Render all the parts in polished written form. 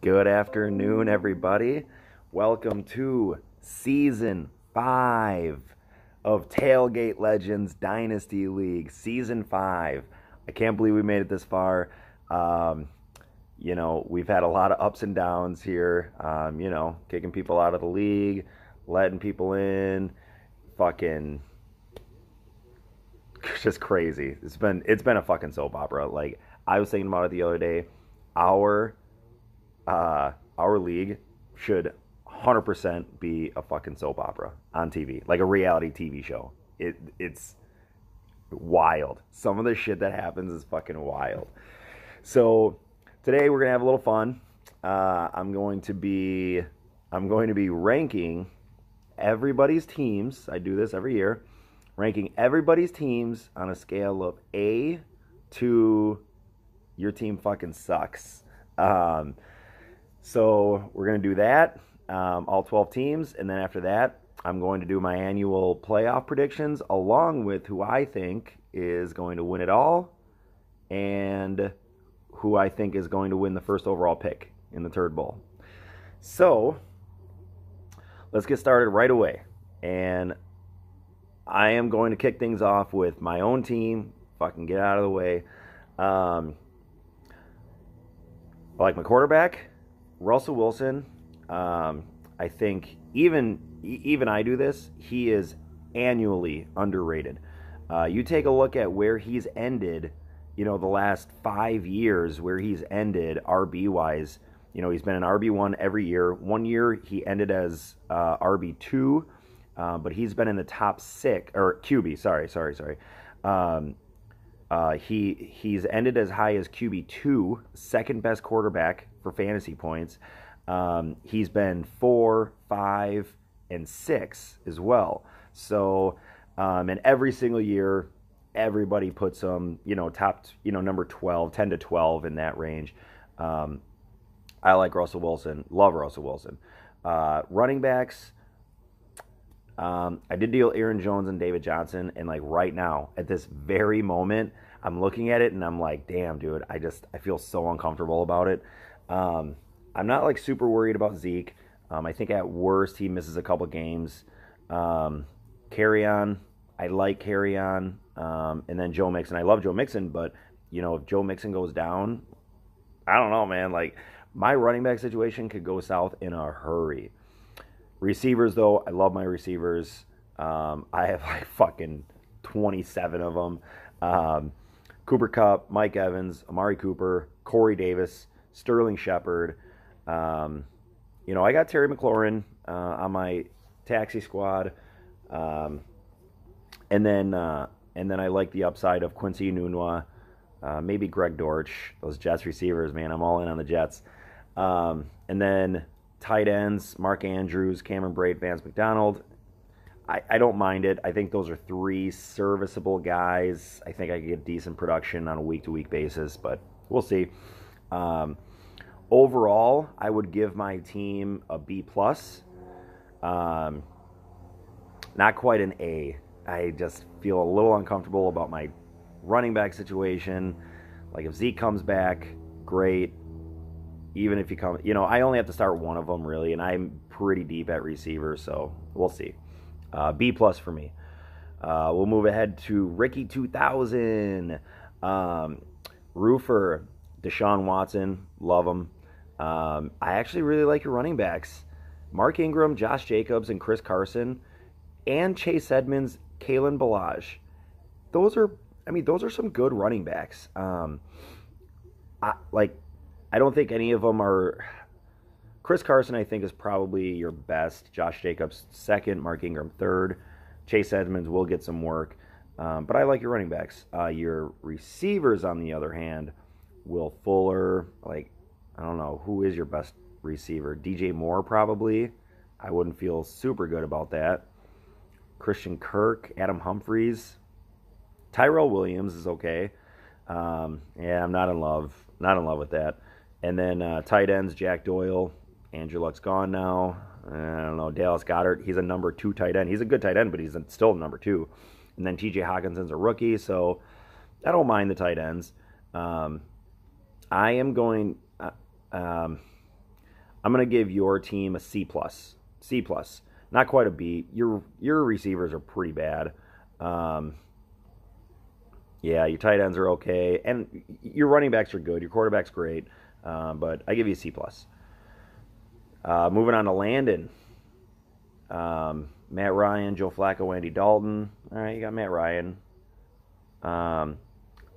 Good afternoon, everybody. Welcome to Season 5 of Tailgate Legends Dynasty League. Season 5. I can't believe we made it this far. We've had a lot of ups and downs here. Kicking people out of the league, letting people in, fucking just crazy. It's been a fucking soap opera. Like, I was thinking about it the other day. Our league should 100% be a fucking soap opera on TV, like a reality TV show. It's wild. Some of the shit that happens is fucking wild. So today we're gonna have a little fun. I'm going to be ranking everybody's teams. I do this every year, ranking everybody's teams on a scale of A to your team fucking sucks. So we're going to do that, all 12 teams, and then after that, I'm going to do my annual playoff predictions along with who I think is going to win it all and who I think is going to win the first overall pick in the Tldl. So let's get started right away. And I am going to kick things off with my own team. Fucking get out of the way. I like my quarterback, Russell Wilson. I think even I do this. He is annually underrated. You take a look at where he's ended, the last 5 years, where he's ended RB-wise. He's been an RB1 every year. 1 year he ended as RB2, but he's been in the top 6, or QB, sorry. He's ended as high as QB2, second best quarterback for fantasy points. He's been 4, 5, and 6 as well. So, and every single year, everybody puts him, top, number 12, 10 to 12 in that range. I like Russell Wilson. Love Russell Wilson. Running backs. I did deal Aaron Jones and David Johnson, and like right now, at this very moment, I'm looking at it and I'm like, damn, dude, I feel so uncomfortable about it. I'm not like super worried about Zeke. I think at worst he misses a couple games. Carry on. I like Carry on. And then Joe Mixon. I love Joe Mixon, but if Joe Mixon goes down, I don't know, man. Like, my running back situation could go south in a hurry. Receivers, though, I love my receivers. I have like fucking 27 of them. Cooper Kupp, Mike Evans, Amari Cooper, Corey Davis, Sterling Shepard. I got Terry McLaurin on my taxi squad. And then I like the upside of Quincy Enunwa, maybe Greg Dortch. Those Jets receivers, man, I'm all in on the Jets. And then tight ends, Mark Andrews, Cameron Brate, Vance McDonald. I don't mind it. I think those are 3 serviceable guys. I think I could get decent production on a week-to-week basis, but we'll see. Overall, I would give my team a B+. Not quite an A. I just feel a little uncomfortable about my running back situation. Like, if Zeke comes back, great. Even if he comes, I only have to start one of them, really, and I'm pretty deep at receiver, so we'll see. B+ for me. We'll move ahead to Ricky 2000. Roofer, Deshaun Watson, love him. I actually really like your running backs. Mark Ingram, Josh Jacobs, and Chris Carson, and Chase Edmonds, Kalen Ballage. Those are some good running backs. I don't think any of them are. Chris Carson, I think, is probably your best. Josh Jacobs, second. Mark Ingram, third. Chase Edmonds will get some work. But I like your running backs. Your receivers, on the other hand, Will Fuller. I don't know. Who is your best receiver? DJ Moore, probably. I wouldn't feel super good about that. Christian Kirk, Adam Humphries. Tyrell Williams is okay. I'm not in love. Not in love with that. And then tight ends, Jack Doyle. Andrew Luck's gone now. I don't know. Dallas Goedert, he's a number 2 tight end. He's a good tight end, but he's still number 2. And then TJ Hawkinson's a rookie, so I don't mind the tight ends. I am going... I'm going to give your team a C plus. C plus. Not quite a B. Your receivers are pretty bad. Yeah, your tight ends are okay, and your running backs are good. Your quarterback's great, but I give you a C plus. Moving on to Landon. Matt Ryan, Joe Flacco, Andy Dalton. All right, you got Matt Ryan.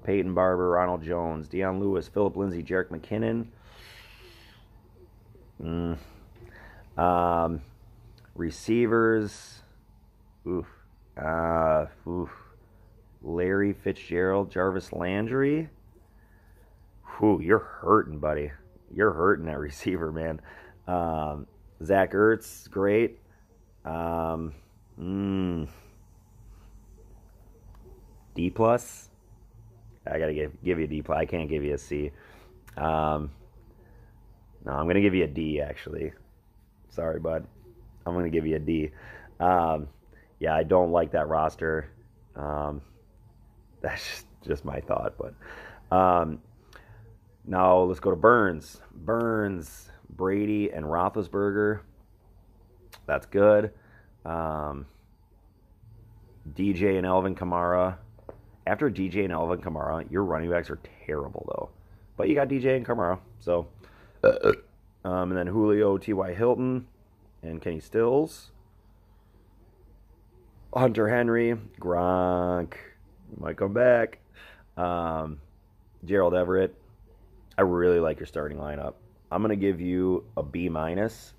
Peyton Barber, Ronald Jones, Deion Lewis, Phillip Lindsay, Jerick McKinnon. Receivers. Oof. Larry Fitzgerald, Jarvis Landry. Whew, you're hurting, buddy. You're hurting that receiver, man. Zach Ertz, great. D plus. I gotta give you a D plus. I can't give you a C. No, I'm gonna give you a D actually. Sorry, bud. I'm gonna give you a D. Yeah, I don't like that roster. That's just my thought, but now let's go to Burns. Burns, Brady, and Roethlisberger. That's good. DJ and Alvin Kamara. After DJ and Alvin Kamara, your running backs are terrible, though. But you got DJ and Kamara, so. And then Julio, T.Y. Hilton, and Kenny Stills. Hunter Henry, Gronk, might come back. Gerald Everett. I really like your starting lineup. I'm going to give you a B minus.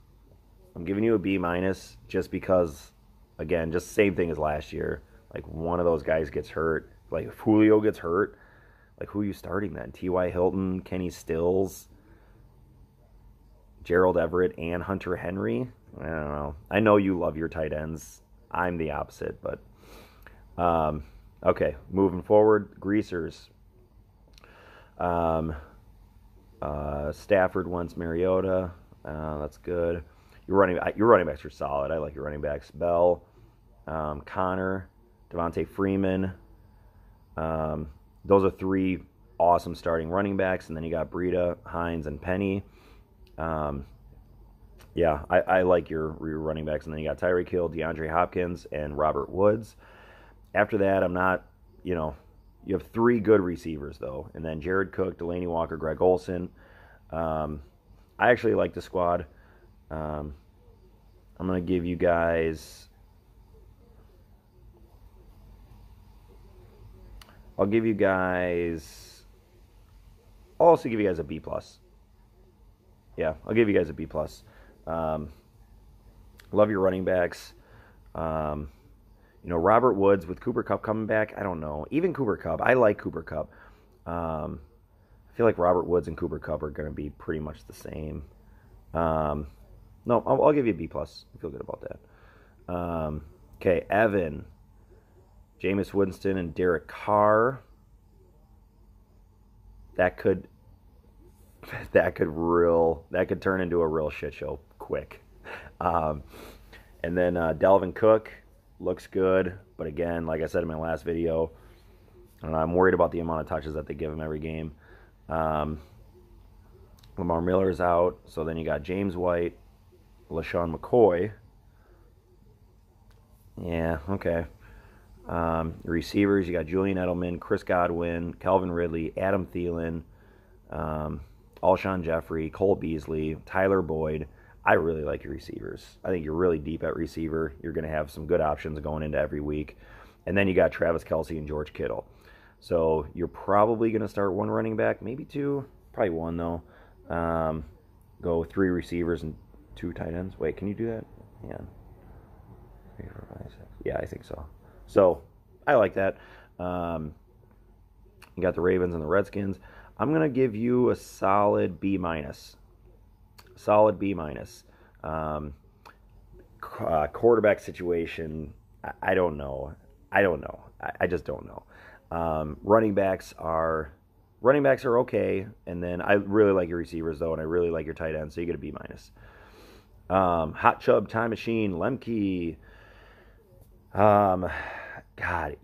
I'm giving you a B minus just because, again, just same thing as last year. Like, one of those guys gets hurt. Like, if Julio gets hurt, like, who are you starting then? T.Y. Hilton, Kenny Stills, Gerald Everett, and Hunter Henry? I don't know. I know you love your tight ends. I'm the opposite, but okay. Moving forward, greasers. Stafford, Wentz, Mariota. That's good. Your running backs are solid. I like your running backs. Bell, Connor, Devontae Freeman. Those are three awesome starting running backs, and then you got Breida, Hines, and Penny. Yeah, I like your running backs. And then you got Tyreek Hill, DeAndre Hopkins, and Robert Woods. After that, I'm not, you have three good receivers, though. And then Jared Cook, Delaney Walker, Greg Olsen. I actually like the squad. I'm going to give you guys... I'll also give you guys a B+. Yeah, I'll give you guys a B+. Love your running backs. Robert Woods with Cooper Kupp coming back, I don't know. Even Cooper Kupp, I like Cooper Kupp. I feel like Robert Woods and Cooper Kupp are going to be pretty much the same. No, I'll give you a B+. I feel good about that. Okay, Evan, Jameis Winston, and Derek Carr. That could turn into a real shit show quick. And then Dalvin Cook looks good, but again, like I said in my last video, I'm worried about the amount of touches that they give him every game. Lamar Miller is out, so then you got James White, LaShawn McCoy. Yeah, okay. Receivers, you got Julian Edelman, Chris Godwin, Calvin Ridley, Adam Thielen, Alshon Jeffrey, Cole Beasley, Tyler Boyd. I really like your receivers. I think you're really deep at receiver. You're going to have some good options going into every week. And then you got Travis Kelce and George Kittle. So you're probably going to start one running back, maybe two, probably one though. Go three receivers and two tight ends. Wait, can you do that? Yeah. 3, 4, 5, 6. Yeah, I think so. So I like that. You got the Ravens and the Redskins. I'm going to give you a solid B-. Solid B-. Quarterback situation, I don't know. I just don't know. Running backs are okay, and then I really like your receivers though, and I really like your tight ends, so you get a B-. Hot Chub, Time Machine, Lemke. God, I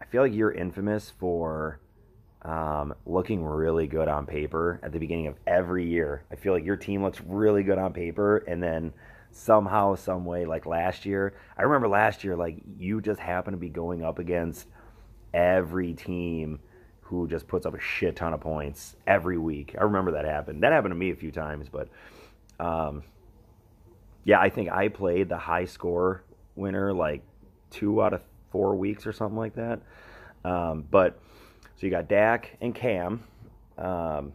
feel like you're infamous for looking really good on paper at the beginning of every year. I feel like your team looks really good on paper, and then somehow, some way, like last year, I remember last year, like you just happened to be going up against every team who just puts up a shit ton of points every week. I remember that happened. That happened to me a few times, but yeah, I think I played the high score winner like 2 out of 4 weeks or something like that. But so you got Dak and Cam, and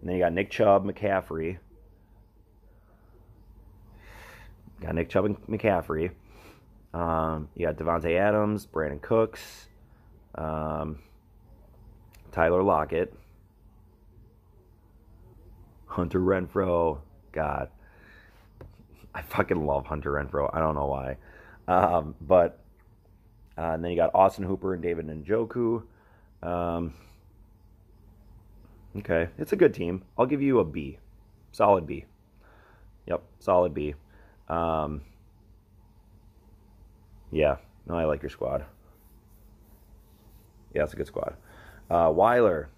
then you got Nick Chubb, McCaffrey. Got Nick Chubb and McCaffrey. You got Devontae Adams, Brandon Cooks, Tyler Lockett, Hunter Renfrow. God, I fucking love Hunter Renfrow. I don't know why. But and then you got Austin Hooper and David Njoku. Okay, it's a good team. I'll give you a B. Solid B. Yep, solid B. Yeah, no, I like your squad. Yeah, it's a good squad. Weiler,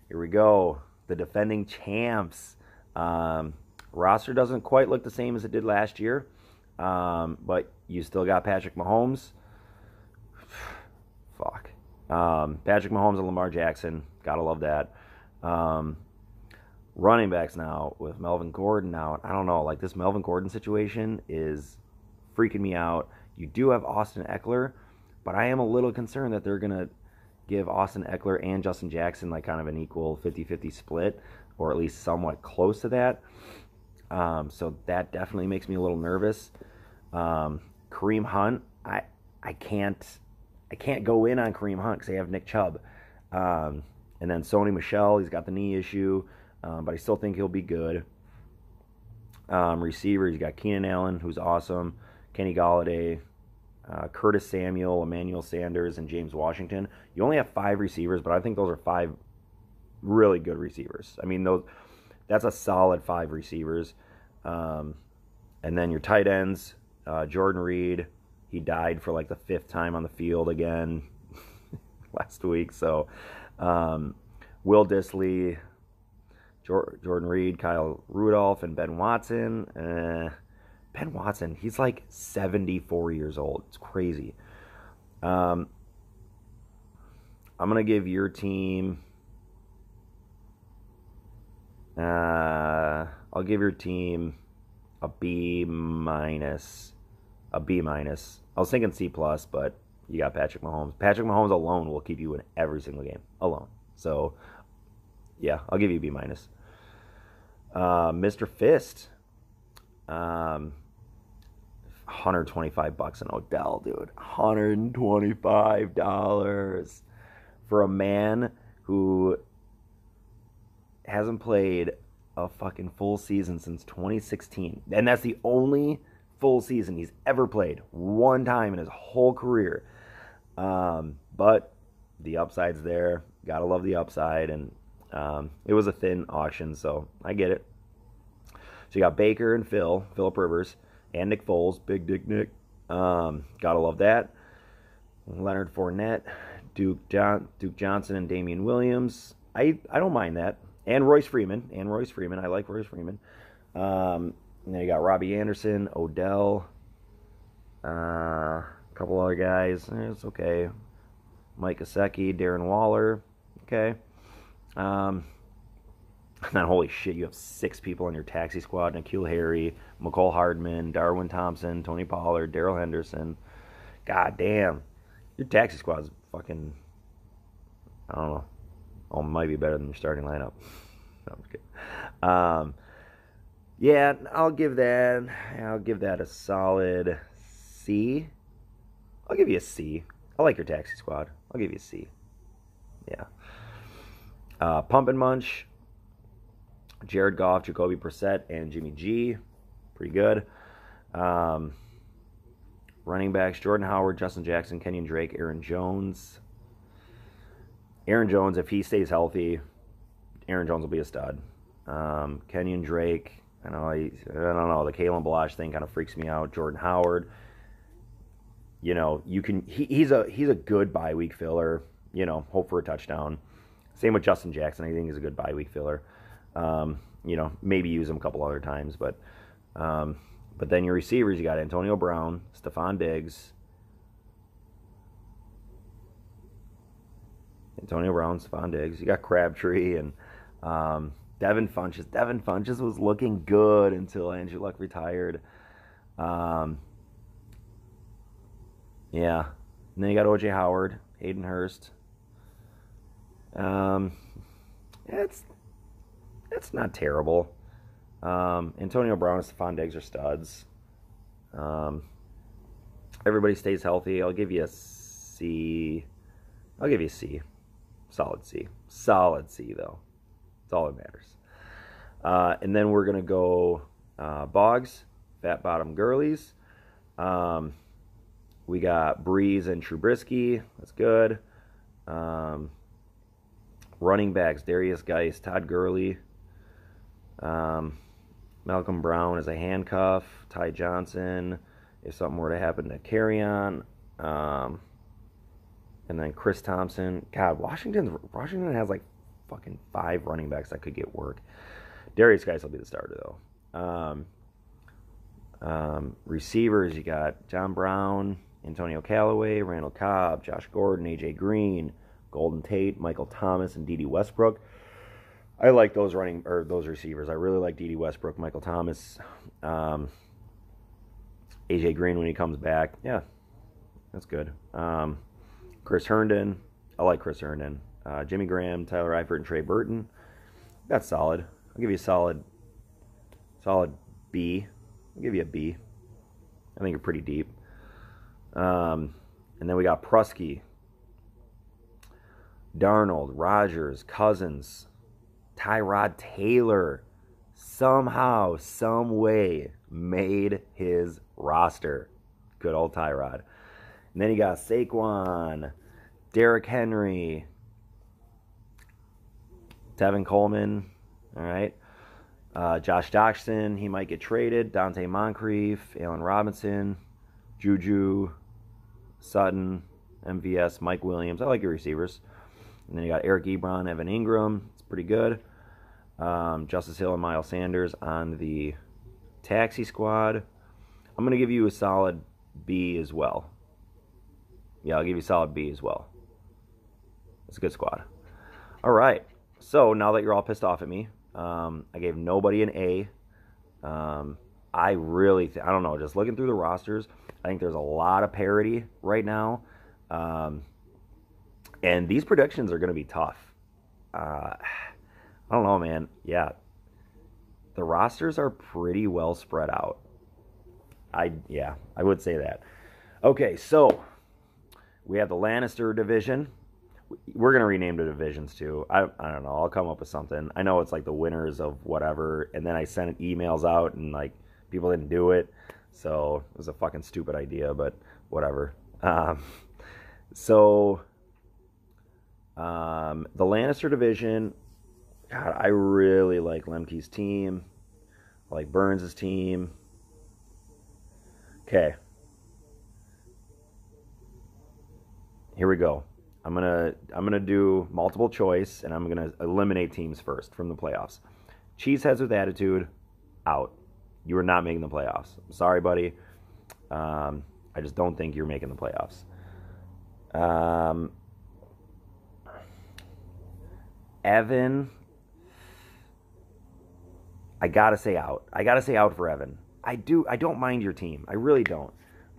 here we go. The defending champs. Roster doesn't quite look the same as it did last year, but you still got Patrick Mahomes. Fuck. Patrick Mahomes and Lamar Jackson. Gotta love that. Running backs now with Melvin Gordon out. I don't know. Like, this Melvin Gordon situation is freaking me out. You do have Austin Eckler, but I am a little concerned that they're going to give Austin Eckler and Justin Jackson like kind of an equal 50-50 split, or at least somewhat close to that. So that definitely makes me a little nervous. Kareem Hunt, I can't go in on Kareem Hunt because they have Nick Chubb. And then Sony Michel, he's got the knee issue, but I still think he'll be good. Receivers, you got Keenan Allen, who's awesome, Kenny Golladay, Curtis Samuel, Emmanuel Sanders, and James Washington. You only have 5 receivers, but I think those are 5 really good receivers. I mean, that's a solid 5 receivers. And then your tight ends, Jordan Reed, he died for like the 5th time on the field again last week. So Will Dissly, Jordan Reed, Kyle Rudolph, and Ben Watson. Ben Watson, he's like 74 years old. It's crazy. I'm going to give your team... I'll give your team a B minus. A B minus. I was thinking C plus, but you got Patrick Mahomes. Patrick Mahomes alone will keep you in every single game. Alone. So, yeah, I'll give you a B minus. Mr. Fist. $125 in Odell, dude. $125 for a man who hasn't played a fucking full season since 2016. And that's the only full season he's ever played. One time in his whole career. But the upside's there. Gotta love the upside. And it was a thin auction, so I get it. So you got Baker and Phillip Rivers, and Nick Foles, Big Dick Nick. Gotta love that. Leonard Fournette, Duke Johnson, and Damian Williams. I don't mind that. And Royce Freeman. I like Royce Freeman. And then you got Robbie Anderson, Odell, a couple other guys. It's okay. Mike Gesicki, Darren Waller. Okay. And then, holy shit, you have 6 people on your taxi squad. N'Keal Harry, McCole Hardman, Darwin Thompson, Tony Pollard, Darrell Henderson. God damn. Your taxi squad is fucking, I don't know. Oh, might be better than your starting lineup. No, I'm just kidding. Yeah, I'll give that a solid C. I'll give you a C. I like your taxi squad. I'll give you a C. Yeah. Pump and Munch, Jared Goff, Jacoby Brissett, and Jimmy G. Pretty good. Running backs, Jordan Howard, Justin Jackson, Kenyon Drake, Aaron Jones. Aaron Jones, if he stays healthy, Aaron Jones will be a stud. Kenyon Drake, I don't know. The Kalen Balash thing kind of freaks me out. Jordan Howard, he's a good bye week filler. Hope for a touchdown. Same with Justin Jackson. I think he's a good bye week filler. Maybe use him a couple other times, but then your receivers, you got Antonio Brown, Stephon Diggs. You got Crabtree and Devin Funchess. Devin Funchess was looking good until Andrew Luck retired. Yeah. And then you got O.J. Howard, Hayden Hurst. It's not terrible. Antonio Brown and Stephon Diggs are studs. Everybody stays healthy. I'll give you a C. Solid C. Solid C, though. That's all that matters. And then we're going to go Boggs, Fat Bottom Girlies. We got Breeze and Trubisky. That's good. Running backs, Darius Geis, Todd Gurley. Malcolm Brown as a handcuff. Ty Johnson, if something were to happen to Carry-On. And then Chris Thompson. God, Washington has like fucking 5 running backs that could get work. Darius Geis will be the starter, though. Receivers, you got John Brown, Antonio Callaway, Randall Cobb, Josh Gordon, A.J. Green, Golden Tate, Michael Thomas, and D.D. Westbrook. I like those receivers. I really like D.D. Westbrook, Michael Thomas, A.J. Green when he comes back. Yeah, that's good. Chris Herndon. I like Chris Herndon. Jimmy Graham, Tyler Eifert, and Trey Burton. That's solid. I'll give you a solid B. I'll give you a B. I think you're pretty deep. And then we got Prusky, Darnold, Rodgers, Cousins, Tyrod Taylor. Somehow, some way, made his roster. Good old Tyrod. And then you got Saquon, Derrick Henry, Tevin Coleman, all right. Josh Doctson, he might get traded. Dante Moncrief, Allen Robinson, Juju, Sutton, MVS, Mike Williams. I like your receivers. And then you got Eric Ebron, Evan Ingram. It's pretty good. Justice Hill and Miles Sanders on the taxi squad. I'm going to give you a solid B as well. Yeah, I'll give you a solid B as well. It's a good squad. All right. So now that you're all pissed off at me, I gave nobody an A. I don't know, just looking through the rosters, I think there's a lot of parity right now. And these predictions are going to be tough. I don't know, man. Yeah. The rosters are pretty well spread out. I would say that. Okay, so we have the Lannister division. We're going to rename the divisions too. I don't know. I'll come up with something. I know it's like the winners of whatever, and then I sent emails out and like people didn't do it. So it was a fucking stupid idea, but whatever. The Lannister division, God, I really like Lemke's team. I like Burns' team. Okay. Here we go. I'm gonna do multiple choice, and I'm gonna eliminate teams first from the playoffs. Cheeseheads with attitude, out. You are not making the playoffs. I'm sorry, buddy. I just don't think you're making the playoffs. Evan, I gotta say out. I gotta say out for Evan. I don't mind your team. I really don't.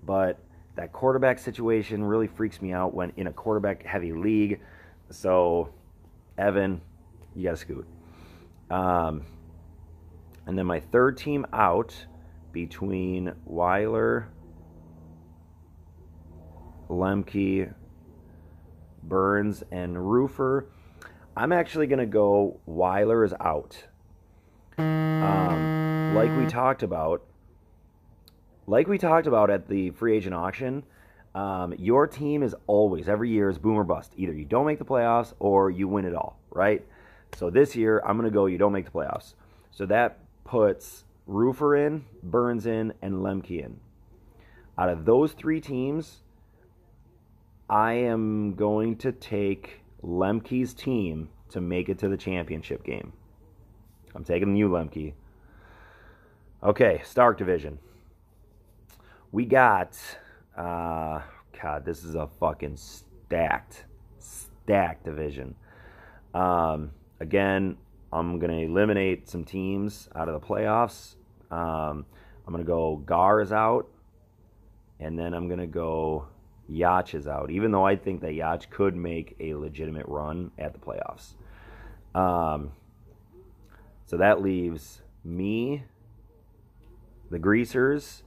But that quarterback situation really freaks me out when in a quarterback-heavy league. So, Evan, you got to scoot. And then my third team out between Weiler, Lemke, Burns, and Roofer. I'm actually going to go Weiler is out. Like we talked about at the free agent auction, your team is always, every year, is boom or bust. Either you don't make the playoffs or you win it all, right? So this year, I'm going to go you don't make the playoffs. So that puts Roofer in, Burns in, and Lemke in. Out of those 3 teams, I am going to take Lemke's team to make it to the championship game. I'm taking you, Lemke. Okay, Stark Division. We got, God, this is a fucking stacked division. Again, I'm going to eliminate some teams out of the playoffs. I'm going to go Gar is out, and then I'm going to go Yacht is out, even though I think that Yacht could make a legitimate run at the playoffs. So that leaves me, the Greasers,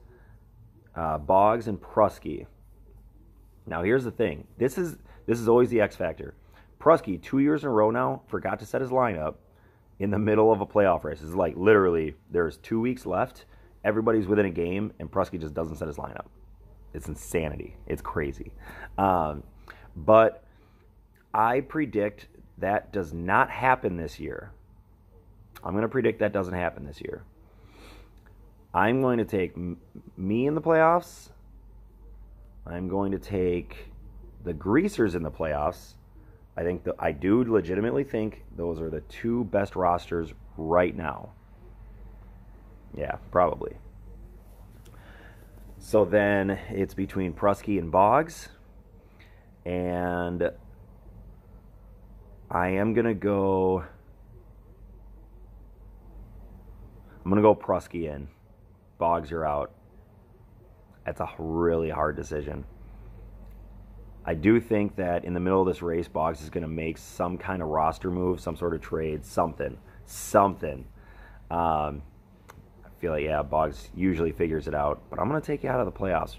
Boggs, and Prusky. Now, here's the thing. This is always the X factor. Prusky, 2 years in a row now, forgot to set his lineup in the middle of a playoff race. It's like literally there's 2 weeks left. Everybody's within a game, and Prusky just doesn't set his lineup. It's insanity. It's crazy. But I predict that does not happen this year. I'm going to predict that doesn't happen this year. I'm going to take me in the playoffs. I'm going to take the Greasers in the playoffs. I do legitimately think those are the two best rosters right now. Yeah, probably. So then it's between Prusky and Boggs. And I'm going to go Prusky in. Boggs, you're out. That's a really hard decision. I do think that in the middle of this race, Boggs is going to make some kind of roster move, some sort of trade, something. I feel like, yeah, Boggs usually figures it out. But I'm going to take you out of the playoffs.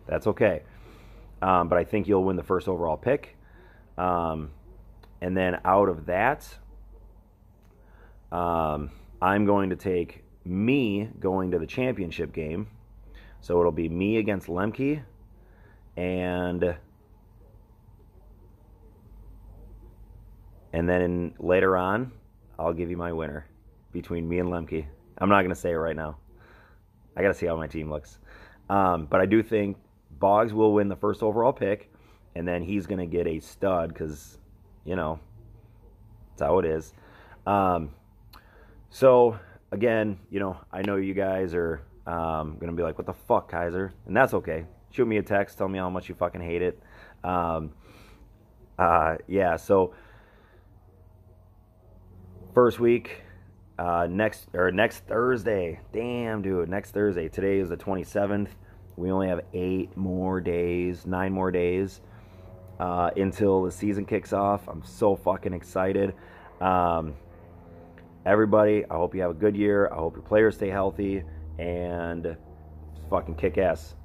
That's okay. But I think you'll win the first overall pick. And then out of that, I'm going to take me going to the championship game. So it'll be me against Lemke. And then later on, I'll give you my winner between me and Lemke. I'm not going to say it right now. I got to see how my team looks. But I do think Boggs will win the first overall pick, and then he's going to get a stud because, that's how it is. So, again, I know you guys are going to be like, what the fuck, Kaiser? And that's okay. Shoot me a text. Tell me how much you fucking hate it. Yeah, so first week, next Thursday. Damn, dude, next Thursday. Today is the 27th. We only have 9 more days until the season kicks off. I'm so fucking excited. Everybody, I hope you have a good year. I hope your players stay healthy and fucking kick ass.